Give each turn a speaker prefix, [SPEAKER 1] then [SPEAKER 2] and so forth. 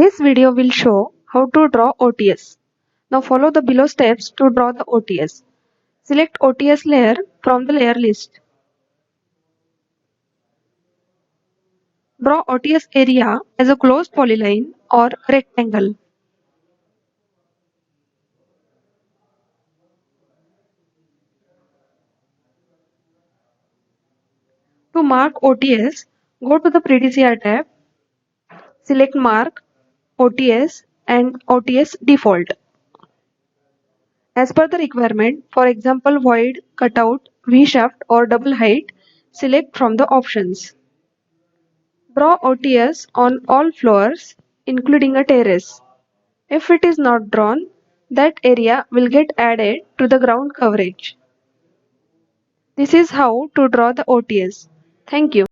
[SPEAKER 1] This video will show how to draw OTS. Now follow the below steps to draw the OTS. Select OTS layer from the layer list. Draw OTS area as a closed polyline or rectangle. To mark OTS, go to the PDCR tab, select Mark, OTS and OTS Default. As per the requirement, for example void, cutout, V-shaft or double height, select from the options. Draw OTS on all floors, including a terrace. If it is not drawn, that area will get added to the ground coverage. This is how to draw the OTS. Thank you.